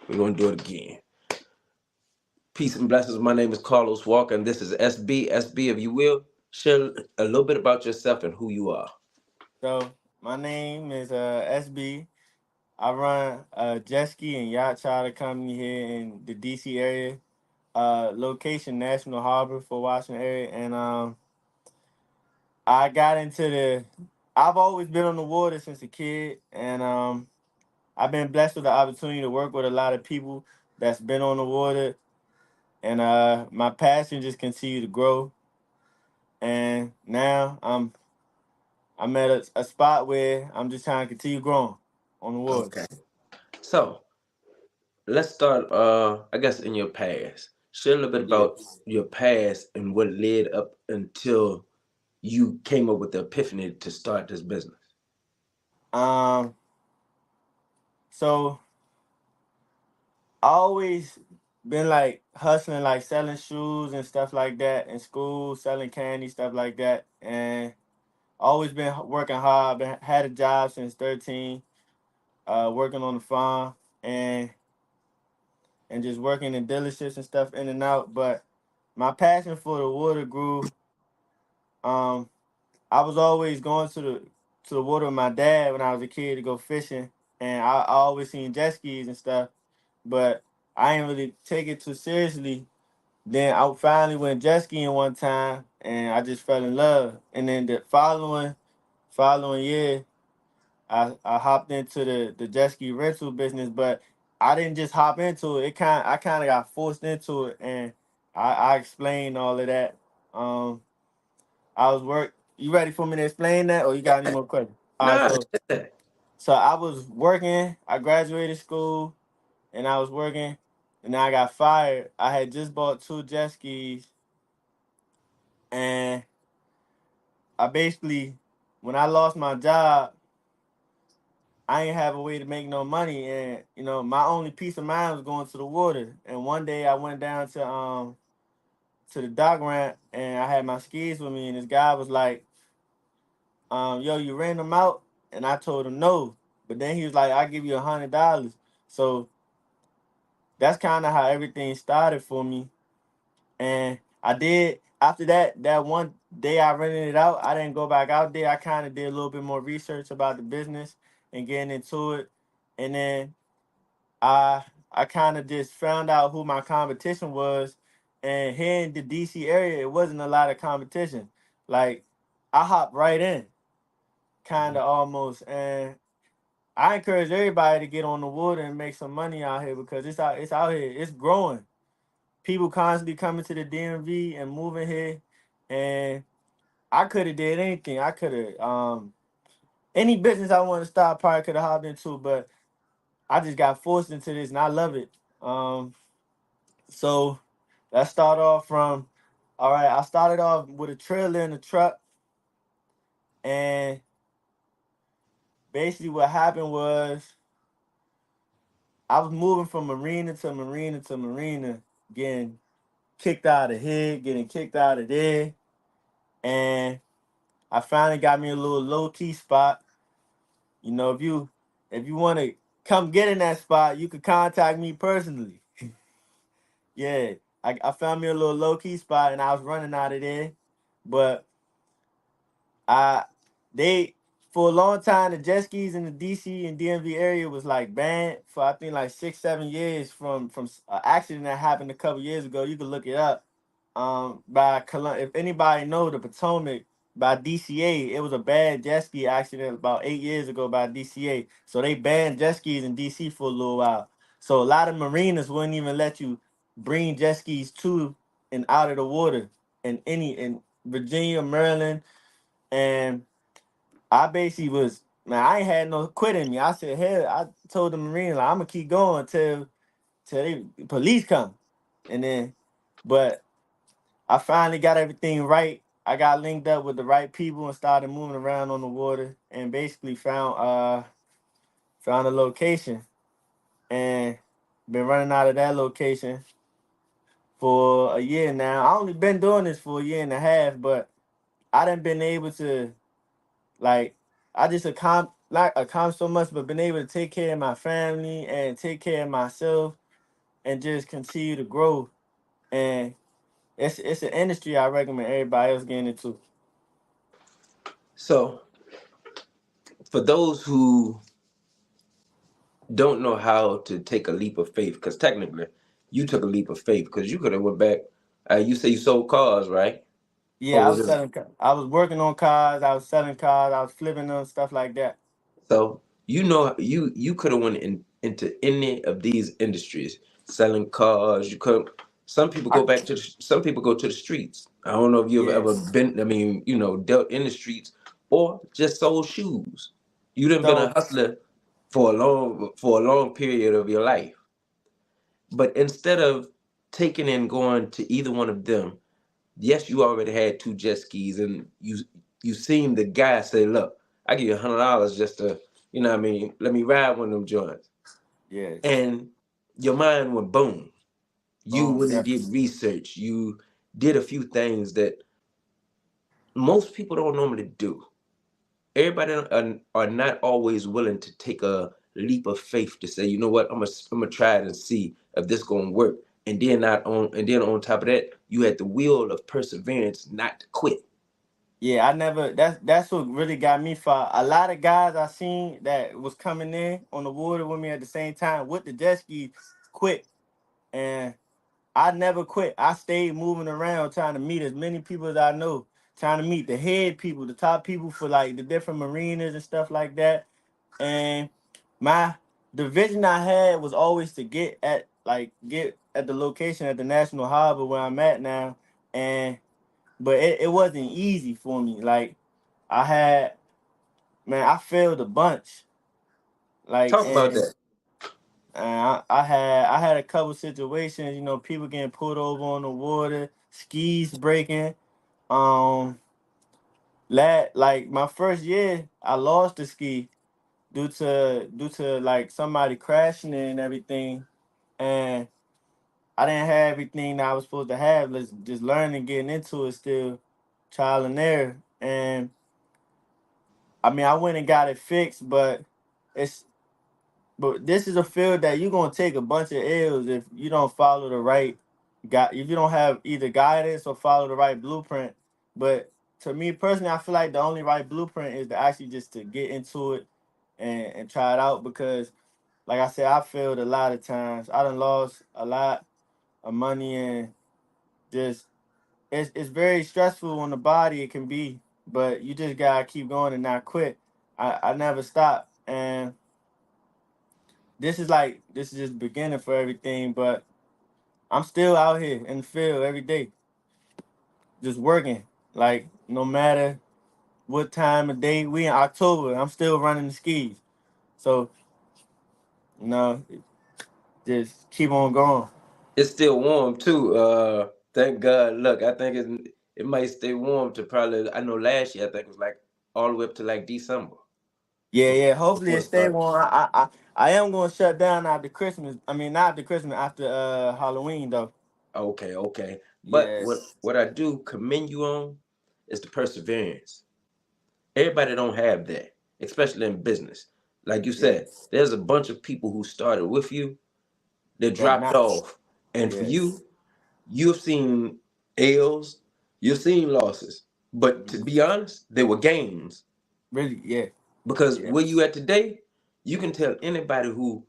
We're going to do it again. Peace and blessings. My name is Carlos Walker, and this is SB. SB, if you will, share a little bit about yourself and who you are. So my name is SB. I run a jet ski and yacht charter company here in the DC area. Location National Harbor for Washington area, and I got into the. I've always been on the water since a kid, and I've been blessed with the opportunity to work with a lot of people that's been on the water, and my passion just continued to grow. And now I'm at a spot where I'm just trying to continue growing on the water. Okay. So let's start, I guess, in your past. Share a little bit Yeah. about your past and what led up until you came up with the epiphany to start this business. Um. So I always been like hustling, like selling shoes and stuff like that in school, selling candy, stuff like that, and always been working hard. Been had a job since 13, working on the farm and just working in dealerships and stuff in and out. But my passion for the water grew. Um, I was always going to the water with my dad when I was a kid to go fishing, and I always seen jet skis and stuff, but I didn't really take it too seriously. Then I finally went jet skiing one time, and I just fell in love. And then the following year, I hopped into the jet ski rental business, but I didn't just hop into it. I kind of got forced into it, and I explained all of that. Um, I was work. You ready for me to explain that, or you got any more questions? All right, Nah, so I was working. I graduated school, and I was working, and then I got fired. I had just bought two jet skis, and I basically, when I lost my job, I ain't have a way to make no money, and my only peace of mind was going to the water. And one day I went down to the dock ramp, and I had my skis with me, and this guy was like, yo, you ran them out? And I told him no. But then he was like, I'll give you $100. So that's kind of how everything started for me. And I did after that one day I rented it out, I didn't go back out there. I kind of did a little bit more research about the business and getting into it. And then I I kind of just found out who my competition was. And here in the DC area, it wasn't a lot of competition. Like I hopped right in, kind of almost. And I encourage everybody to get on the water and make some money out here because it's out here. It's growing. People constantly coming to the DMV and moving here. And I could have did anything. I could have any business I want to start probably could have hopped into, but I just got forced into this and I love it. So let's start off from all right, I started off with a trailer and a truck, and basically what happened was I was moving from marina to marina to marina, getting kicked out of here, getting kicked out of there, and I finally got me a little low key spot. If you want to come get in that spot, you could contact me personally. Yeah, I found me a little low key spot, and I was running out of there, but I they for a long time the jet skis in the DC and DMV area was like banned for I think like 6 7 years from an accident that happened a couple years ago. You could look it up. By if anybody know the Potomac by DCA, it was a bad jet ski accident about 8 years ago by DCA. So they banned jet skis in DC for a little while. So a lot of marinas wouldn't even let you bring jet skis to and out of the water in Virginia, Maryland, and I basically was man. I ain't had no quit in me. I said, hell, I told the Marine like I'm gonna keep going till they police come, and then, but I finally got everything right. I got linked up with the right people and started moving around on the water, and basically found a location and been running out of that location for a year now. I only been doing this for a year and a half, but I done been able to like I just not accomplished so much, but been able to take care of my family and take care of myself and just continue to grow. And it's an industry I recommend everybody else getting into. So for those who don't know how to take a leap of faith, because technically you took a leap of faith because you could have went back. You say you sold cars, right? Or Yeah, I was was it? selling. I was working on cars. I was selling cars. I was flipping them, stuff like that. So you could have went into any of these industries, selling cars. You could. Some people I, go back to some people go to the streets. I don't know if you've yeah. ever been. I mean, dealt in the streets or just sold shoes. You done been a So hustler for a long period of your life. But instead of taking and going to either one of them, yes, you already had two jet skis, and you seen the guy say, "Look, I give you $100 just to, what I mean, let me ride one of them joints." yes, And your mind went boom. You boom, went and did definitely. research. You did a few things that most people don't normally do. Everybody are not always willing to take a leap of faith to say, you know what, I'm gonna try it and see if this gonna work. And then on top of that, you had the will of perseverance not to quit. Yeah, I never. That's what really got me for a lot of guys I seen that was coming in on the water with me at the same time with the jet ski quit, and I never quit. I stayed moving around trying to meet as many people as I know, trying to meet the head people, the top people for like the different marinas and stuff like that. And my the vision I had was always to get at the location at the National Harbor where I'm at now, and but it wasn't easy for me. Like I had, man, I failed a bunch. Like Talk about that. and I had a couple situations, people getting pulled over on the water, skis breaking. Um, like my first year, I lost the ski due to like somebody crashing it and everything, and I didn't have everything that I was supposed to have. Let's just learning, getting into it still, trial and error, and I mean I went and got it fixed, it's but this is a field that you're gonna take a bunch of L's if you don't follow the right if you don't have either guidance or follow the right blueprint. But to me personally, I feel like the only right blueprint is to actually just to get into it and try it out because like I said, I failed a lot of times. I done lost a lot of money and just it's very stressful on the body it can be, but you just gotta keep going and not quit. I never stop and this is just beginning for everything, but I'm still out here in the field every day, just working. Like no matter what time of day we in October, I'm still running the skis. So you know, just keep on going. It's still warm too. Thank God. Look, I think it might stay warm to probably. I know last year I think it was like all the way up to like December Yeah, before yeah. Hopefully before it it stay started. warm. I am going to shut down after Christmas. I mean, not after Christmas, after Halloween though. Okay, okay. But Yeah, what I do commend you on is the perseverance. Everybody don't have that, especially in business. Like you yeah. said, there's a bunch of people who started with you that That dropped not. off, and for Yes. you've seen L's, you've seen losses, but to Mhm. be honest, they were gains. Really, yeah, Because yeah. where you at today, you can tell anybody who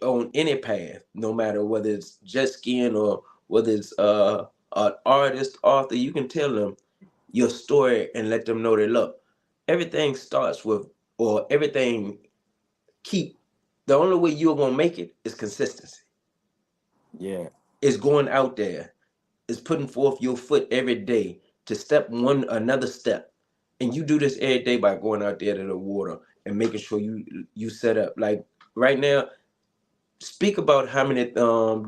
on any path, no matter whether it's jet skiing or whether it's an artist, author, you can tell them your story and let them know that look, everything starts with or everything keep the only way you're gonna make it is consistency. Yeah. It's going out there, is putting forth your foot every day to step one another step. And you do this every day by going out there to the water and making sure you set up. Like right now, speak about how many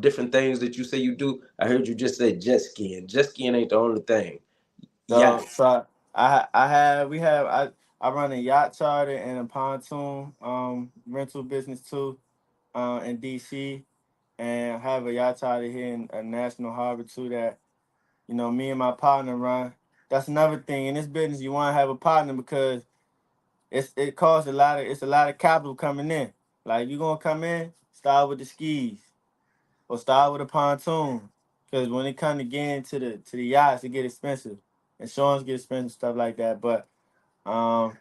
different things that you say you do. I heard you just say jet skiing. Jet skiing ain't the only thing. So, Yacht. so I have we have I run a yacht charter and a pontoon rental business too, in DC, and I have a yacht charter here in National Harbor too that me and my partner run. That's another thing in this business. You want to have a partner because it costs a lot of, it's a lot of capital coming in. Like you gonna come in, start with the skis or start with a pontoon. Cause when it come to getting to the yachts, it get expensive. Insurance get expensive, stuff like that. But um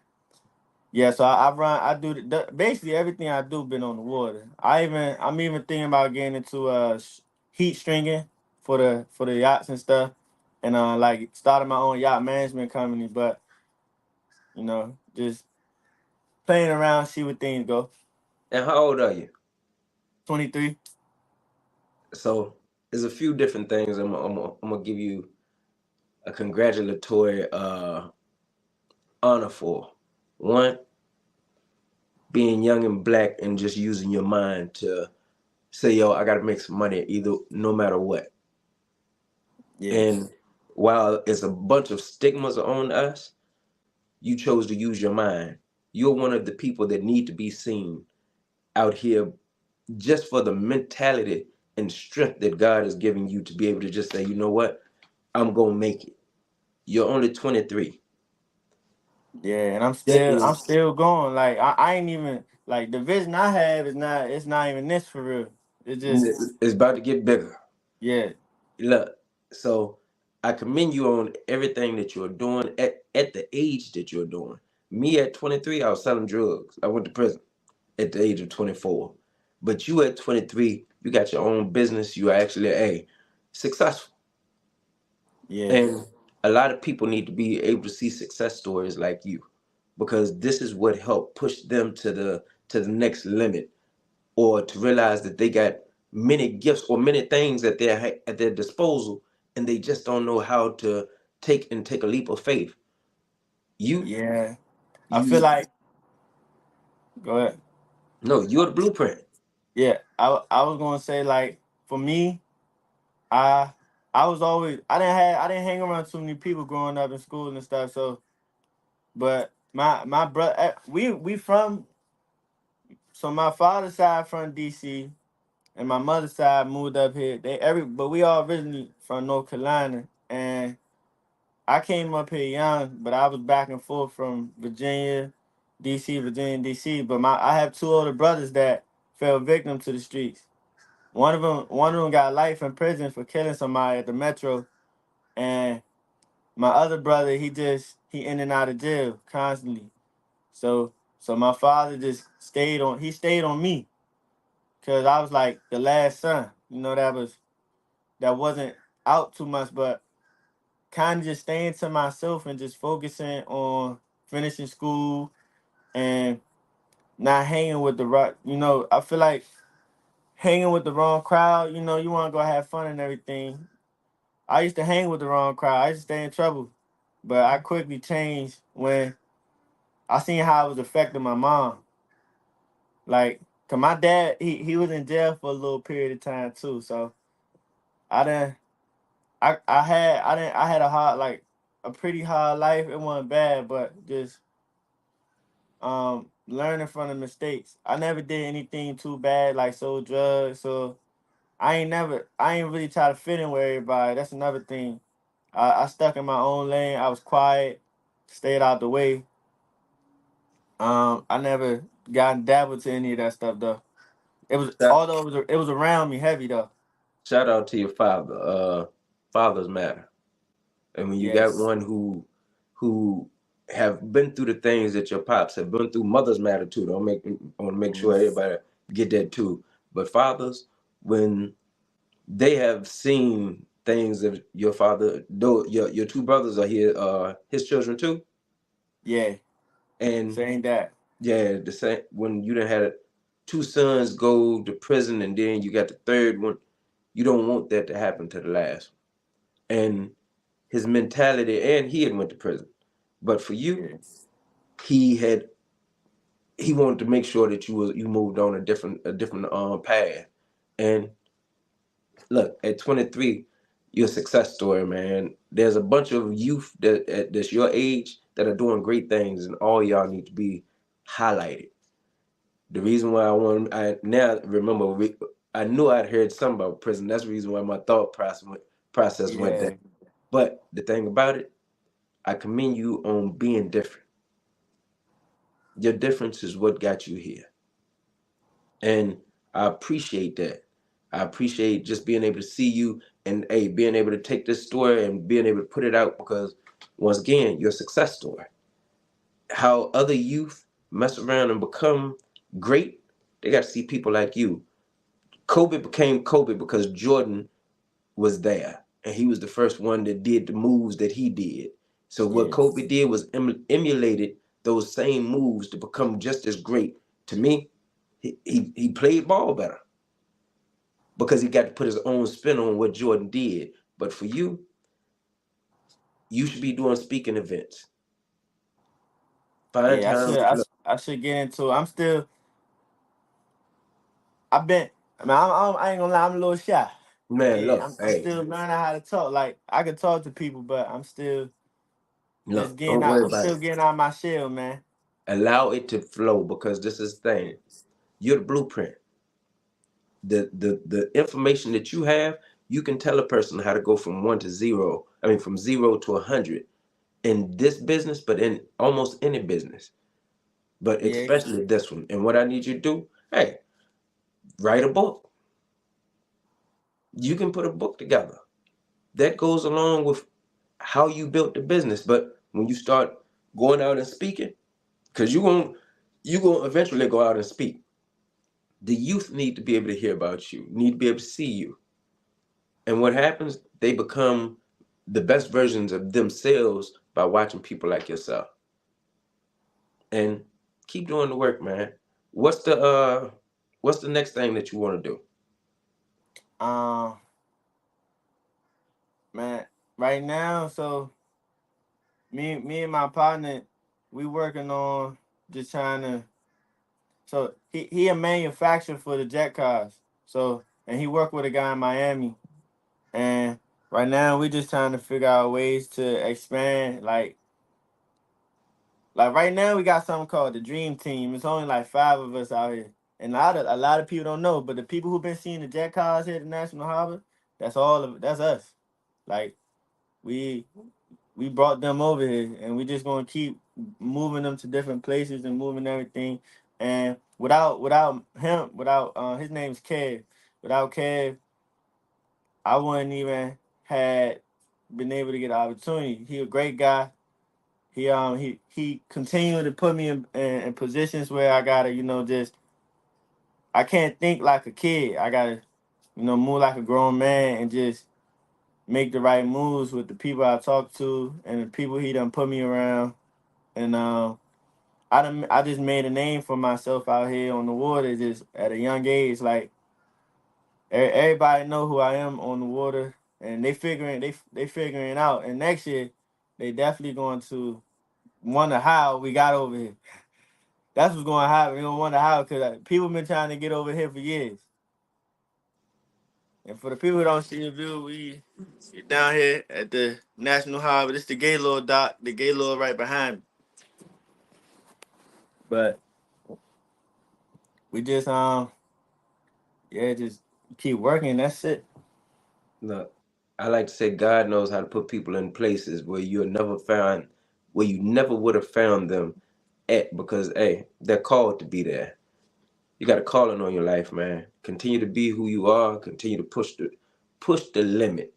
yeah, so I do basically everything I do been on the water. I'm even thinking about getting into heat stringing for the yachts and stuff, and like starting my own yacht management company. But just playing around, see where things go. And how old are you? 23. So there's a few different things I'm gonna give you a congratulatory honor for. One, being young and black and just using your mind to say, yo, I gotta make some money either no matter what. Yes. And while it's a bunch of stigmas on us, you chose to use your mind. You're one of the people that need to be seen out here just for the mentality and strength that God is giving you to be able to just say, you know what, I'm gonna make it. You're only 23. Yeah, and That I'm is, still going. Like I ain't even like the vision I have is not, it's not even this for real. It just, it's about to get bigger. yeah. Look, so I commend you on everything that you're doing at the age that you're doing. Me at 23, I was selling drugs. I went to prison at the age of 24. But you at 23, you got your own business. You are actually successful. And Yes. a lot of people need to be able to see success stories like you because this is what helped push them to the next limit or to realize that they got many gifts or many things at their disposal and they just don't know how to take a leap of faith. You Yeah. I feel you like, go ahead. no, you're the blueprint. Yeah, I was gonna say like for me, I I was always, I didn't hang around too many people growing up in school and stuff. So, but my brother, we from, so my father's side from DC and my mother's side moved up here. But we all originally from North Carolina, and I came up here young, but I was back and forth from Virginia, DC, Virginia, DC. But I have two older brothers that fell victim to the streets. One of them got life in prison for killing somebody at the metro, and my other brother, he in and out of jail constantly. So my father just stayed on me because I was like the last son. That wasn't out too much, but kind of just staying to myself and just focusing on finishing school and not hanging with the right. I feel like hanging with the wrong crowd. You want to go have fun and everything. I used to hang with the wrong crowd. I used to stay in trouble, but I quickly changed when I seen how it was affecting my mom. Like, cause my dad, he was in jail for a little period of time too. So I didn't, I had a hard, like a pretty hard life. It wasn't bad, but just learning from the mistakes. I never did anything too bad, like sold drugs. So I ain't really try to fit in with everybody. That's another thing. I stuck in my own lane. I was quiet, stayed out the way. I never got dabbled to any of that stuff though. Shout, Although it was around me heavy though. shout out to your father. Fathers matter. And when you got Yes. one who have been through the things that your pops have been through, mothers matter too. I want to make sure Mhm. everybody get that too. But fathers, when they have seen things that your father, though your two brothers are his children too, Yeah. and Saying that. yeah, the same when you done had two sons go to prison and then you got the third one, you don't want that to happen to the last. And his mentality, and he had went to prison, but for you, Yeah. he had he wanted to make sure that you moved on a different path. And look, at 23, you're a success story, man. There's a bunch of youth that's your age that are doing great things, and all y'all need to be highlighted. The reason why I now remember, I knew I'd heard something about prison. That's the reason why my process went there. Yeah. But the thing about it, I commend you on being different. Your difference is what got you here. And I appreciate that. I appreciate just being able to see you and being able to take this story and being able to put it out because once again, your success story. How other youth mess around and become great, they got to see people like you. Kobe became Kobe because Jordan was there and he was the first one that did the moves that he did. So what Yeah, Kobe did was emulated those same moves to become just as great. To me, he played ball better because he got to put his own spin on what Jordan did. But for you, you should be doing speaking events. Find yeah. time. Look, I should get into. I'm still. I've been. I mean, I ain't gonna lie. I'm a little shy. man, Yeah, look, I'm hey, still learning how to talk. Like I can talk to people, but I'm still just look, getting don't out. worry I'm about still it. getting out my shell, man. Allow it to flow because this is the thing. You're the blueprint. The information that you have, you can tell a person how to go from 1 to 0. I mean, from 0 to 100 in this business, but in almost any business, but Yeah, especially this one. And what I need you to do, hey, write a book. You can put a book together that goes along with how you built the business. But when you start going out and speaking, because you won't eventually go out and speak. The youth need to be able to hear about you, need to be able to see you. And what happens? They become the best versions of themselves by watching people like yourself. And keep doing the work, man. What's the uh what's the next thing that you want to do? um, man. Right now, so me and my partner, we working on just trying to. So he a manufacturer for the jet cars. So and he worked with a guy in Miami, and right now we just trying to figure out ways to expand. Like right now we got something called the Dream Team. It's only like five of us out here, and a lot of people don't know. But the people who've been seeing the jet cars here at the National Harbor, that's us. Like we we brought them over here, and we just gonna keep moving them to different places and moving everything. And without him, without his name's Kev. Without Kev, I wouldn't even had been able to get an opportunity. He a great guy. He continued to put me in positions where I gotta just I can't think like a kid. I gotta move like a grown man and just make the right moves with the people I talk to and the people he done put me around. And I just made a name for myself out here on the water just at a young age. Like everybody know who I am on the water, and they figuring it out. And next year, they definitely going to wonder how we got over here. That's what's going to happen. They gonna wonder how because people been trying to get over here for years. And for the people who don't see the view, we down here at the National Harbor. This the Gaylord dock, the Gaylord right behind me. But we just yeah, just keep working. That's it. Look, I like to say God knows how to put people in places where you never would have found them at because hey, they're called to be there. You got a calling on your life, man. Continue to be who you are. Continue to push the limit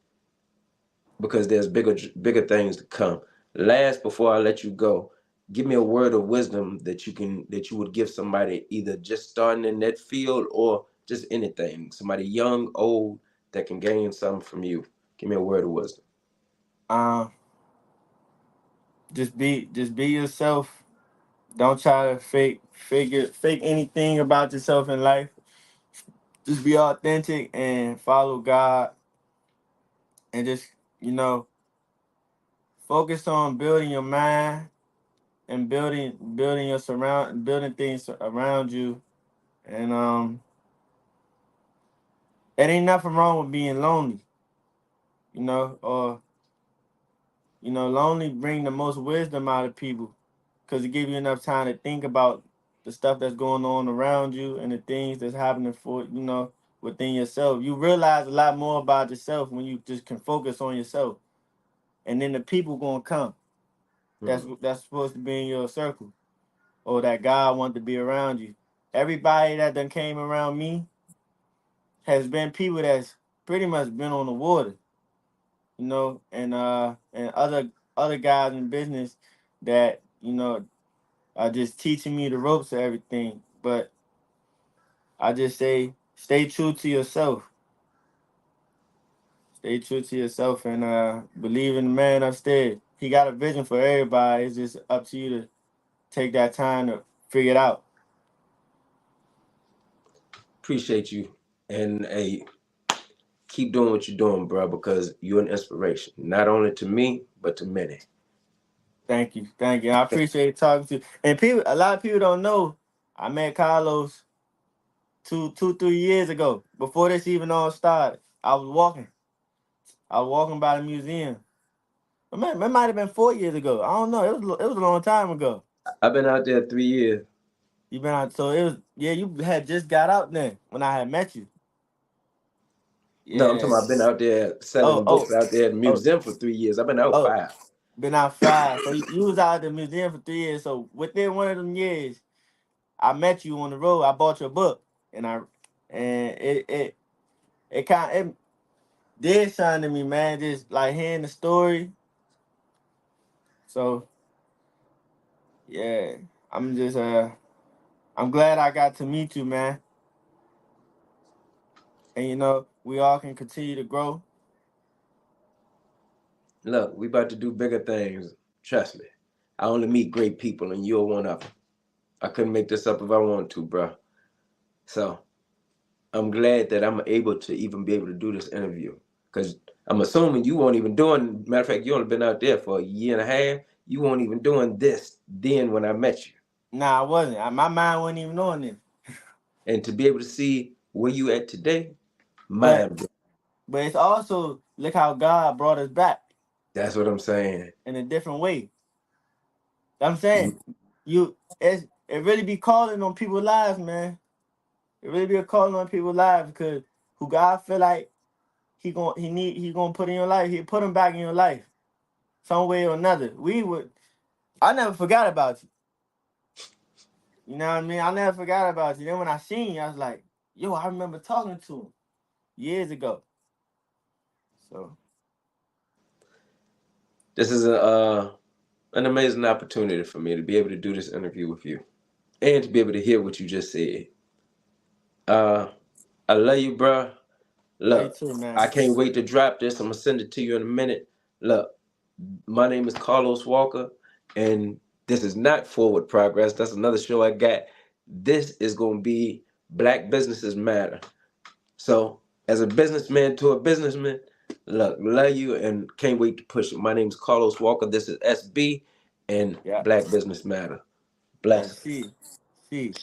because there's bigger things to come. Last, before I let you go, give me a word of wisdom that you would give somebody either just starting in that field or just anything. Somebody young, old that can gain something from you. Give me a word of wisdom. Um, just be yourself. Don't try to fake anything about yourself in life. Just be authentic and follow God, and just you know focus on building your mind and building your building things around you. And it ain't nothing wrong with being lonely, or lonely bring the most wisdom out of people because it give you enough time to think about the stuff that's going on around you and the things that's happening for within yourself. You realize a lot more about yourself when you just can focus on yourself, and then the people gonna come. Hmm. That's supposed to be in your circle, or that God wanted to be around you. Everybody that done came around me has been people that's pretty much been on the water, and other guys in business that are just teaching me the ropes of everything. But I just say, stay true to yourself. Stay true to yourself and believe in the man upstairs. He got a vision for everybody. It's just up to you to take that time to figure it out. Appreciate you, and hey, keep doing what you're doing, bro, because you're an inspiration, not only to me but to many. Thank you, thank you. I appreciate talking to you. And a lot of people don't know. I met Carlos 3 years ago. Before this even all started, I was walking. I was walking by the museum. It might have been 4 years ago. I don't know. It was a long time ago. I've been out there 3 years. You been out, so it was, yeah. You had just got out then when I had met you. No, I'm talking Yeah. about I've been out there Oh, selling books oh, out there at the oh, museum for 3 years. I've been out oh. 5. Been out 5. So you was out at the museum for 3 years. So within one of them years, I met you on the road. I bought your book, and it kind of it did something to me, man. Just like hearing the story. So yeah, I'm just I'm glad I got to meet you, man. And we all can continue to grow. Look, we about to do bigger things. Trust me. I only meet great people, and you're one of them. I couldn't make this up if I wanted to, bro. So I'm glad that I'm able to even be able to do this interview. Because I'm assuming you weren't even doing, matter of fact, you only been out there for a year and a half. You weren't even doing this then when I met you. Nah, I wasn't. My mind wasn't even on it. And to be able to see where you at today, But mind blowing. but it's also look how God brought us back That's what I'm saying. in a different way. I'm saying it really be calling on people's lives, man. It really be a calling on people's lives because who God feel like he gonna put in your life, he put him back in your life some way or another. I never forgot about you. You know what I mean? I never forgot about you. Then when I seen you, I was like, yo, I remember talking to him years ago. So This is an amazing opportunity for me to be able to do this interview with you and to be able to hear what you just said. Uh, I love you, bro. love you Look, too, man. I can't wait to drop this. I'm gonna send it to you in a minute. Look, my name is Carlos Walker, and this is not Forward Progress. That's another show I got. This is gonna be Black Businesses Matter. So, as a businessman to a businessman, look, love you and can't wait to push it. My name is Carlos Walker. This is SB and Yeah. Black Business Matter. All right. Bless. See. See.